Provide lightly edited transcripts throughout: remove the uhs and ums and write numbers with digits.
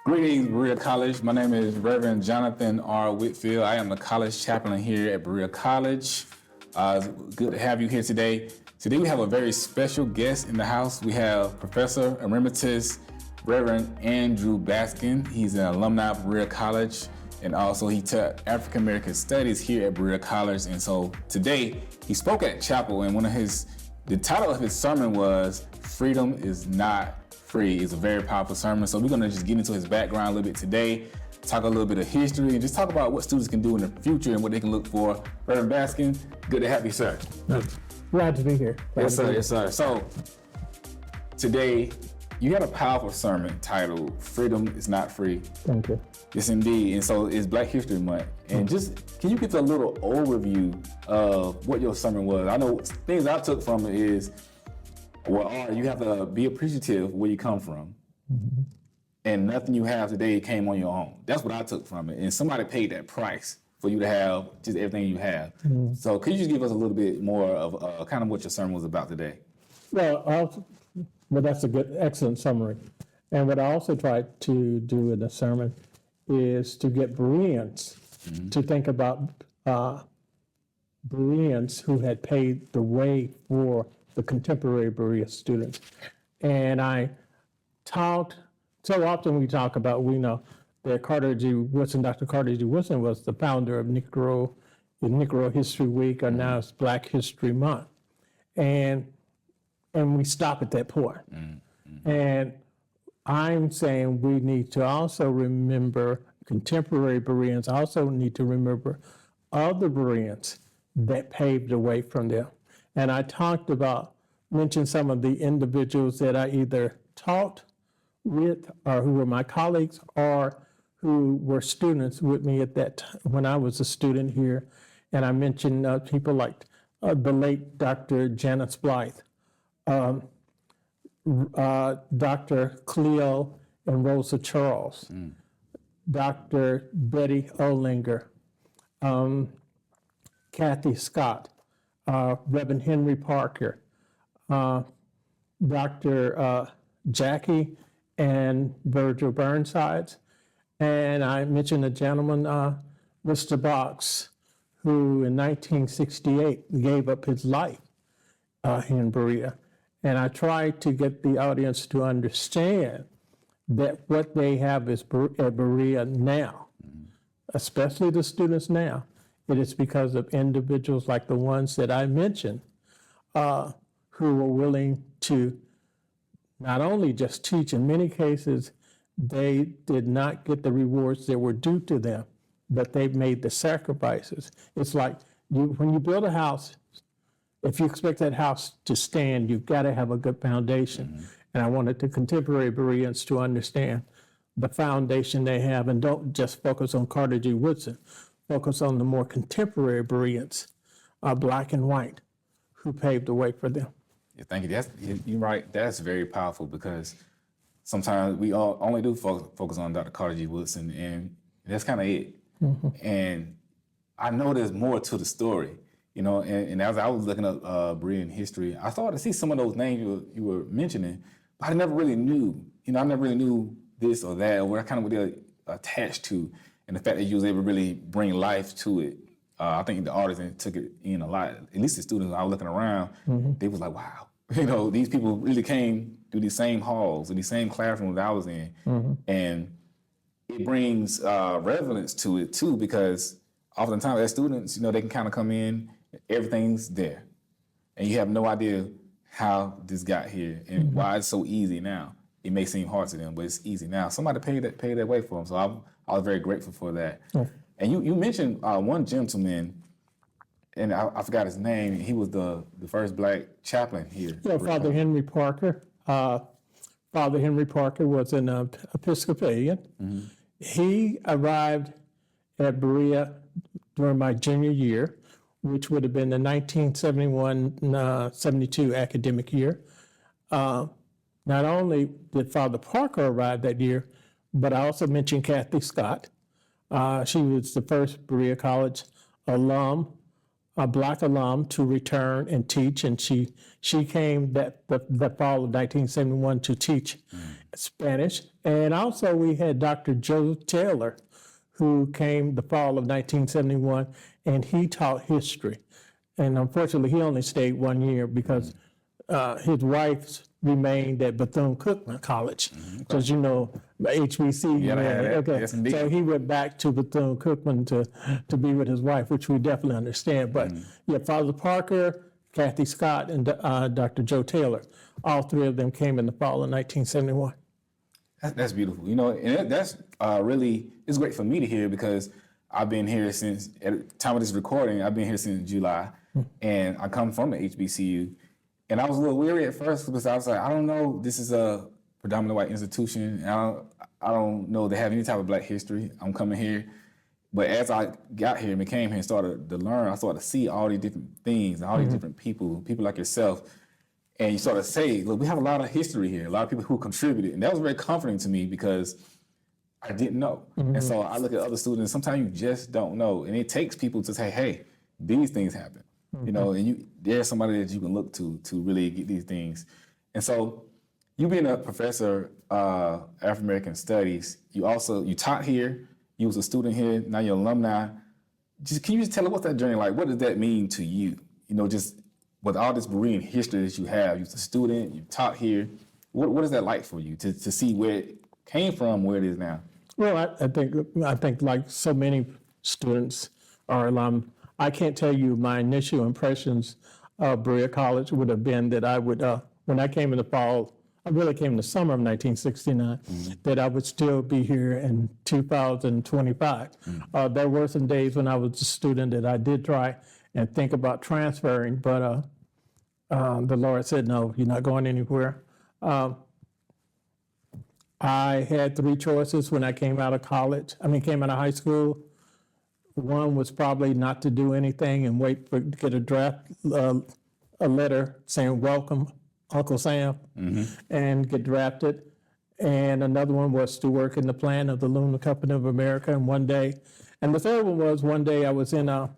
Greetings, Berea College. My name is Reverend Jonathan R. Whitfield. I am the College Chaplain here at Berea College. It's good to have you here today. Today we have a very special guest in the house. We have Professor Emeritus Reverend Andrew Baskin. He's an alumni of Berea College, and also he taught African American Studies here at Berea College. And so today he spoke at chapel, and the title of his sermon was "Freedom is Not Free." It's a very powerful sermon. So we're gonna just get into his background a little bit today, talk a little bit of history, and just talk about what students can do in the future and what they can look for. Reverend Baskin, good to have you, sir. Glad to be here. Yes, sir. Yes, sir. So today you had a powerful sermon titled "Freedom is Not Free." Thank you. Yes, indeed. And so it's Black History Month. And just, can you give us a little overview of what your sermon was? I know things I took from it is, you have to be appreciative where you come from. Mm-hmm. And nothing you have today came on your own. That's what I took from it. And somebody paid that price for you to have just everything you have. Mm-hmm. So could you just give us a little bit more of kind of what your sermon was about today? Well, that's a excellent summary. And what I also tried to do in the sermon is to get Bereans to think about Bereans who had paved the way for the contemporary Berea students. And I talked, so often we talk about, we know that Carter G. Woodson, Dr. Carter G. Woodson was the founder of Negro History Week, or now it's Black History Month. And we stop at that point. Mm-hmm. And I'm saying we need to also remember contemporary Bereans, also need to remember other Bereans that paved the way from them. And I mentioned some of the individuals that I either taught with or who were my colleagues or who were students with me at that time when I was a student here. And I mentioned people like the late Dr. Janice Blythe, Dr. Cleo and Rosa Charles, Dr. Betty Olinger, Kathy Scott, Reverend Henry Parker, Dr. Jackie and Virgil Burnsides. And I mentioned a gentleman, Mr. Box, who in 1968 gave up his life here in Berea. And I tried to get the audience to understand that what they have is at Berea now, especially the students now, it is because of individuals like the ones that I mentioned who were willing to not only just teach, in many cases, they did not get the rewards that were due to them, but they made the sacrifices. It's like when you build a house, if you expect that house to stand, you've got to have a good foundation. Mm-hmm. And I wanted the contemporary Bereans to understand the foundation they have and don't just focus on Carter G. Woodson, focus on the more contemporary Bereans, Black and white, who paved the way for them. Yeah, thank you. You're right. That's very powerful because sometimes we all only do focus on Dr. Carter G. Woodson, and that's kind of it. Mm-hmm. And I know there's more to the story. You know, and as I was looking up Berean history, I started to see some of those names you were mentioning, but I never really knew. I never really knew this or that, or what I kind of were attached to, and the fact that you was able to really bring life to it. I think the artists took it in a lot. At least the students I was looking around, they was like, wow, these people really came through these same halls, or these same classrooms that I was in, and it brings relevance to it too, because oftentimes as students, they can kind of come in. Everything's there, and you have no idea how this got here and why it's so easy now. It may seem hard to them, but it's easy now. Somebody paid that way for them, so I was very grateful for that. Yeah. And you mentioned one gentleman, and I forgot his name. He was the first Black chaplain here. Yeah, Father Henry Parker. Father Henry Parker was an Episcopalian. Mm-hmm. He arrived at Berea during my junior year, which would have been the 1971-72 academic year. Not only did Father Parker arrive that year, but I also mentioned Kathy Scott. She was the first Berea College alum a Black alum to return and teach, and she came that fall of 1971 to teach Spanish. And also we had Dr. Joe Taylor, who came the fall of 1971, and he taught history. And unfortunately, he only stayed 1 year because his wife remained at Bethune-Cookman College. Because, you know, HBC. Yeah, okay. Yes, indeed. So he went back to Bethune-Cookman to be with his wife, which we definitely understand. But yeah, Father Parker, Kathy Scott, and Dr. Joe Taylor, all three of them came in the fall of 1971. That's beautiful. You know, and that's really, it's great for me to hear because I've been here since, at the time of this recording, I've been here since July, and I come from the HBCU. And I was a little weary at first because I was like, I don't know, this is a predominantly white institution. And I don't know they have any type of Black history. I'm coming here. But as I got here and became here and started to learn, I started to see all these different things, all these different people like yourself. And you sort of say, look, we have a lot of history here, a lot of people who contributed. And that was very comforting to me because I didn't know. And so I look at other students, sometimes you just don't know. And it takes people to say, hey, these things happen. You know, and there's somebody that you can look to really get these things. And so you being a professor of African American studies, you taught here, you was a student here, now you're alumni. Can you just tell us what's that journey like? What does that mean to you? You know, just with all this Berean history that you have, you was a student, you taught here. What is that like for you to see where it came from, where it is now? Well, I think like so many students or alum, I can't tell you my initial impressions of Berea College would have been that I would, when I came in the fall, I really came in the summer of 1969, that I would still be here in 2025. There were some days when I was a student that I did try and think about transferring, but the Lord said, no, you're not going anywhere. I had three choices when I came out of came out of high school. One was probably not to do anything and wait to get a letter saying, welcome, Uncle Sam, and get drafted. And another one was to work in the plant of the Aluminum Company of America. And the third one was one day I was in the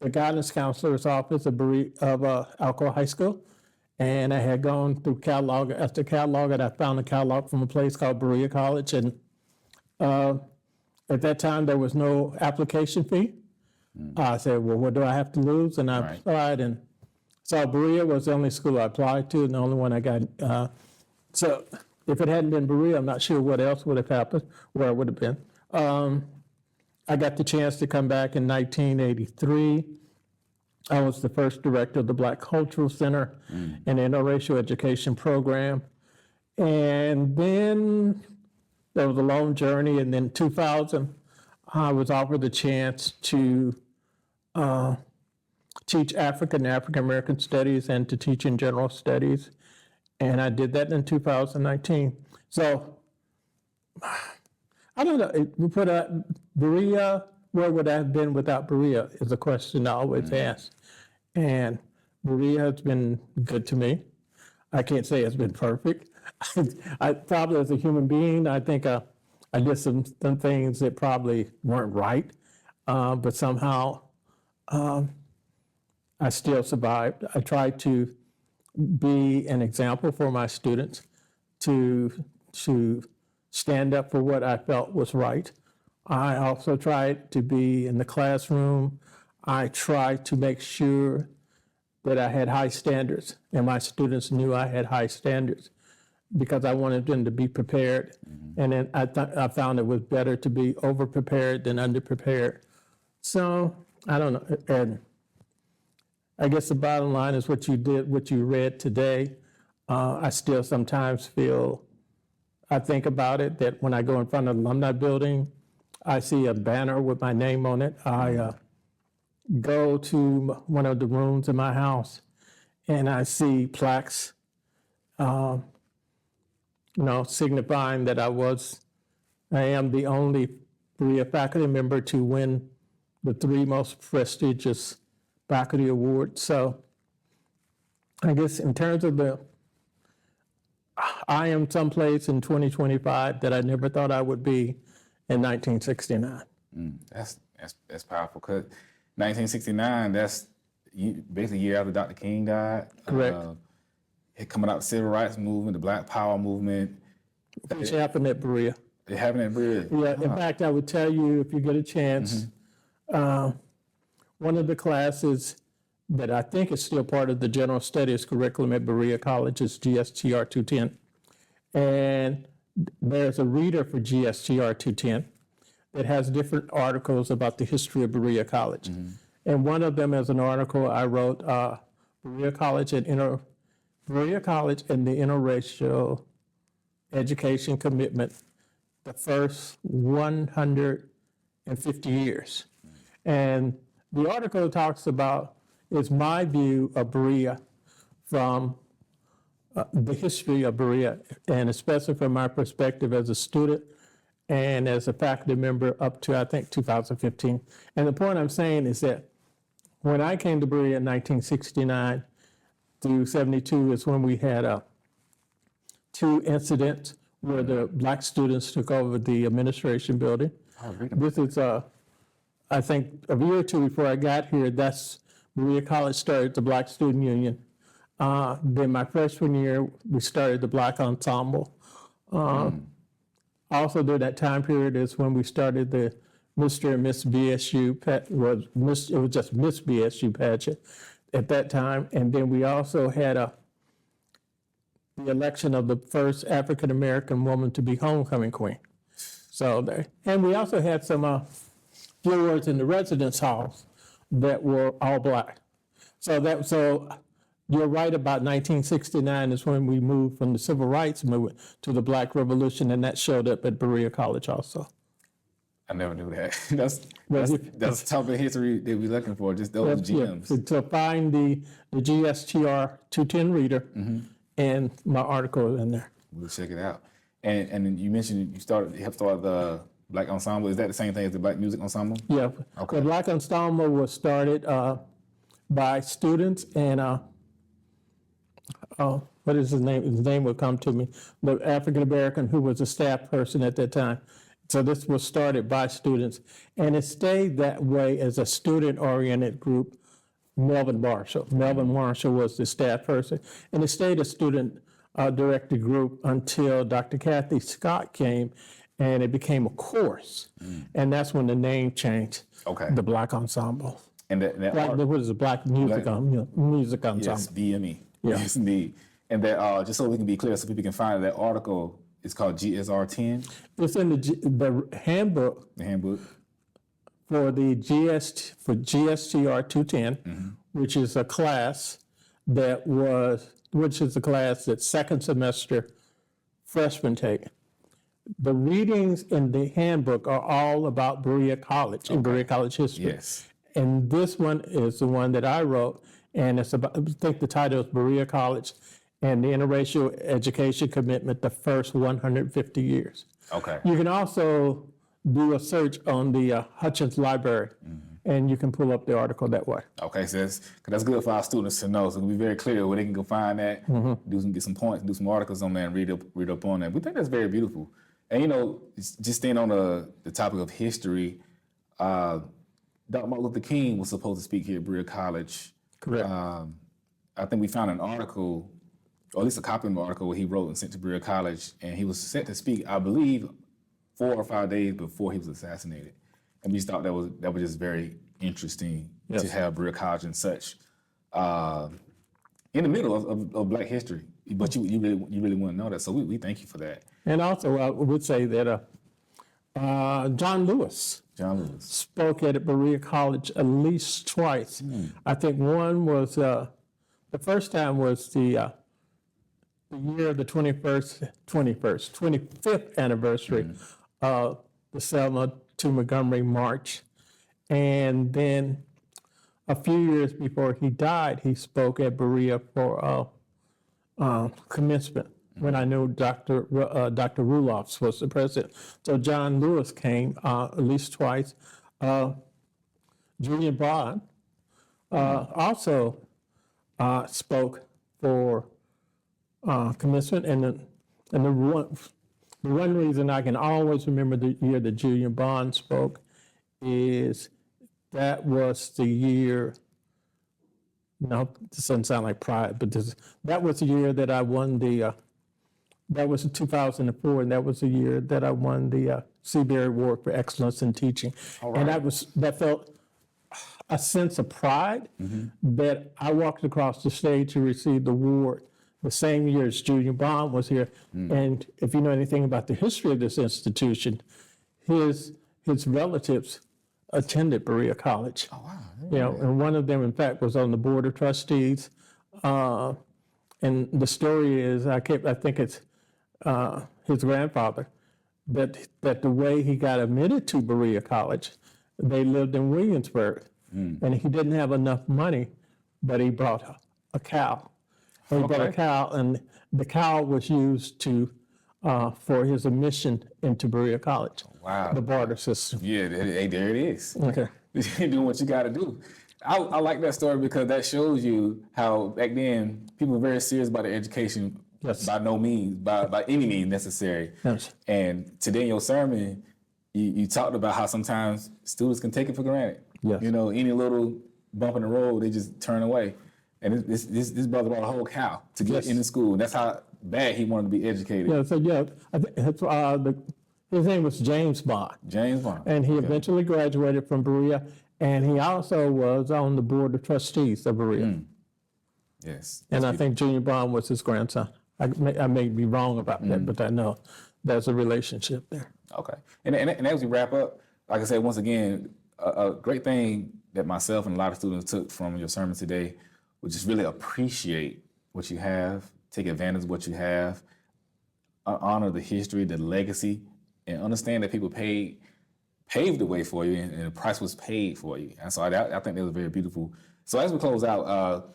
guidance counselor's office of Alcoa High School. And I had gone through catalog after catalog, and I found a catalog from a place called Berea College. And at that time, there was no application fee. I said, well, what do I have to lose? And I applied, and so Berea was the only school I applied to and the only one I got. So if it hadn't been Berea, I'm not sure what else would have happened, where I would have been. I got the chance to come back in 1983. I was the first director of the Black Cultural Center and interracial education program. And then there was a long journey, and then 2000, I was offered the chance to teach African American studies and to teach in general studies, and I did that in 2019. So I don't know. We put Berea. Where would I have been without Berea? Is a question I always ask, and Berea has been good to me. I can't say it's been perfect. I probably, as a human being, I think I did some things that probably weren't right, but somehow I still survived. I tried to be an example for my students, to stand up for what I felt was right. I also tried to be in the classroom. I tried to make sure that I had high standards, and my students knew I had high standards, because I wanted them to be prepared. And then I found it was better to be over-prepared than under-prepared. So, I don't know. And I guess the bottom line is what you read today. I still sometimes I think about it, that when I go in front of the alumni building, I see a banner with my name on it. I go to one of the rooms in my house and I see plaques, signifying that I am the only Berea faculty member to win the 3 most prestigious faculty awards. So I guess in terms of I am someplace in 2025 that I never thought I would be in 1969. That's powerful, because 1969, that's basically a year after Dr. King died. Correct. It coming out the civil rights movement, the Black Power movement. Which happened at Berea. It happened at Berea. Yeah, in fact, I would tell you, if you get a chance, one of the classes that I think is still part of the general studies curriculum at Berea College is GSTR 210. And there's a reader for GSTR 210 that has different articles about the history of Berea College. And one of them is an article I wrote, Berea College and the interracial education commitment, the first 150 years. And the article talks about is my view of Berea from the history of Berea, and especially from my perspective as a student and as a faculty member up to, I think, 2015. And the point I'm saying is that when I came to Berea in 1969 through 72 is when we had 2 incidents where the Black students took over the administration building. This is, I think, a year or two before I got here, that's Berea College started the Black Student Union. Then my freshman year, we started the Black Ensemble. Also during that time period is when we started the Mr. and Miss BSU, it was just Miss BSU pageant at that time. And then we also had the election of the first African-American woman to be homecoming queen. So there, and we also had some floors in the residence halls that were all Black. So you're right about 1969 is when we moved from the civil rights movement to the Black Revolution, and that showed up at Berea College also. I never knew that. That's the type of history that we're looking for, just those gems. To find the GSTR 210 reader and my article in there. We'll check it out. And then you mentioned you helped start the Black Ensemble. Is that the same thing as the Black Music Ensemble? Yeah. Okay. The Black Ensemble was started by students and what is his name? His name will come to me. The African American who was a staff person at that time. So this was started by students, and it stayed that way as a student-oriented group. Melvin Marshall was the staff person, and it stayed a student-directed group until Dr. Kathy Scott came, and it became a course, and that's when the name changed. Okay. The Black Ensemble. And What is the Black Music Music Ensemble? Yes, BME. Yeah. Yes, indeed. And that just so we can be clear, so people can find that article. It's called GSR 10. It's in the handbook. The handbook. For the GSTR 210, which is a class that second semester freshmen take. The readings in the handbook are all about Berea College and Berea College history. Yes. And this one is the one that I wrote, and it's about, I think the title is Berea College and the Interracial Education Commitment, the first 150 years. Okay. You can also do a search on the Hutchins Library, and you can pull up the article that way. Okay, so that's good for our students to know. So it'll be very clear where they can go find that, get some points, do some articles on there, and read up on that. We think that's very beautiful. And just staying on the topic of history, Dr. Martin Luther King was supposed to speak here at Berea College. Correct. I think we found an article, or at least a copy of an article where he wrote and sent to Berea College, and he was set to speak, I believe, 4 or 5 days before he was assassinated. And we just thought that was just very interesting to have Berea College and such in the middle of Black history. But you really want to know that, so we thank you for that. And also, I would say that John Lewis spoke at Berea College at least twice. I think one was, the first time was the year of the 25th anniversary of the Selma to Montgomery March. And then a few years before he died, he spoke at Berea for commencement when I knew Dr. Rulofs was the president. So John Lewis came at least twice. Julian Bond also spoke for commencement, and the one reason I can always remember the year that Julian Bond spoke is that was the year no, this doesn't sound like pride, but that was the year that I won that was in 2004, and that was the year that I won the Seabury Award for Excellence in Teaching. And that felt a sense of pride that I walked across the stage to receive the award the same year as Junior Bond was here. And if you know anything about the history of this institution, his relatives attended Berea College. Oh, wow. You know, and one of them, in fact, was on the board of trustees. And the story is, I think it's his grandfather, that the way he got admitted to Berea College, they lived in Williamsburg, and he didn't have enough money, but he brought a cow. He brought a cow, and the cow was used for his admission into Berea College. Wow. The barter system. Yeah, there it is. Okay. You're doing what you got to do. I like that story because that shows you how back then people were very serious about their education. Yes. By no means, by any means necessary. Yes. And today in your sermon, you talked about how sometimes students can take it for granted. Yes. You know, any little bump in the road, they just turn away. And this brother brought a whole cow to get into school. And that's how bad he wanted to be educated. Yeah, so I think his name was James Bond. James Bond. And he eventually graduated from Berea, and he also was on the board of trustees of Berea. Yes. And I think Junior Bond was his grandson. I may be wrong about that, but I know there's a relationship there. Okay. And as we wrap up, like I said, once again, a great thing that myself and a lot of students took from your sermon today was just really appreciate what you have, take advantage of what you have, honor the history, the legacy, and understand that people paved the way for you, and the price was paid for you. And so I think that was very beautiful. So as we close out,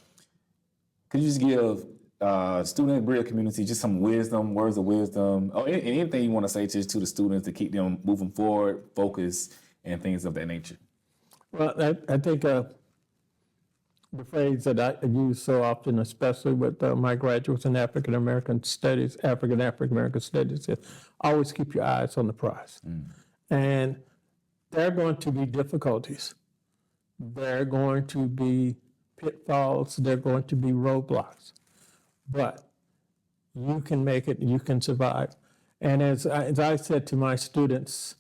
could you just give student in the Berea community just some wisdom, words of wisdom, or anything you want to say to the students to keep them moving forward, focus, and things of that nature? Well, I think the phrase that I use so often, especially with my graduates in African American Studies, African American Studies, is always keep your eyes on the prize. And there are going to be difficulties. There are going to be pitfalls. There are going to be roadblocks. But you can make it, you can survive. And as I said to my students,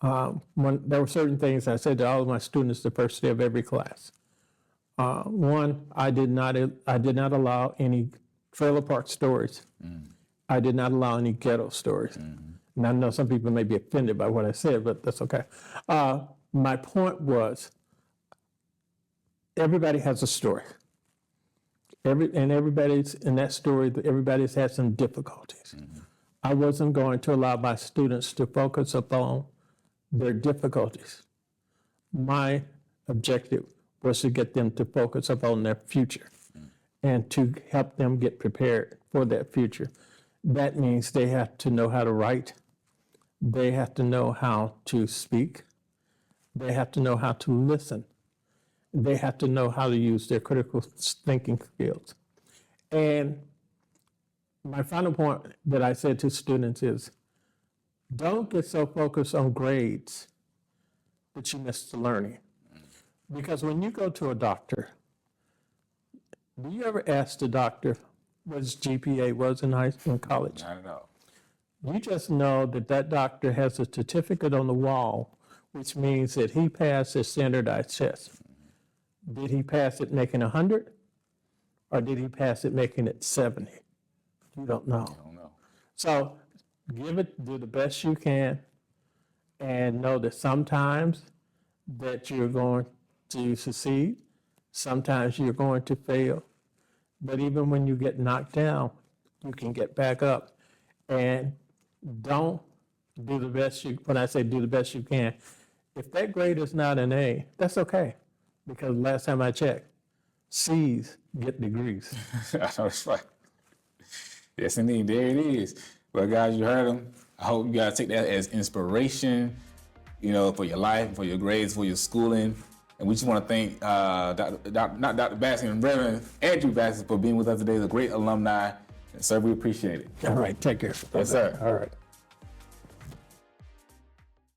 when there were certain things I said to all of my students the first day of every class. One, I did not allow any trailer park stories. I did not allow any ghetto stories. And I know some people may be offended by what I said, but that's okay. My point was, everybody has a story. Everybody's in that story, everybody's had some difficulties. I wasn't going to allow my students to focus upon their difficulties. My objective was to get them to focus upon their future and to help them get prepared for that future. That means they have to know how to write. They have to know how to speak. They have to know how to listen. They have to know how to use their critical thinking skills. And my final point that I said to students is, don't get so focused on grades that you miss the learning. Because when you go to a doctor, do you ever ask the doctor what his GPA was in high school and college? Not at all. You just know that doctor has a certificate on the wall, which means that he passed his standardized test. Did he pass it making 100, or did he pass it making it 70? You don't know. I don't know. So do the best you can, and know that sometimes that you're going to succeed, sometimes you're going to fail. But even when you get knocked down, you can get back up. And don't do the best when I say do the best you can, if that grade is not an A, that's okay. Because last time I checked, C's get degrees. That's right. Yes, indeed. There it is. Well, guys, you heard him. I hope you guys take that as inspiration, for your life, for your grades, for your schooling. And we just want to thank not Dr. Baskin, Reverend Andrew Baskin for being with us today. He's a great alumni. And sir, we appreciate it. All right, take care. Yes, sir. All right.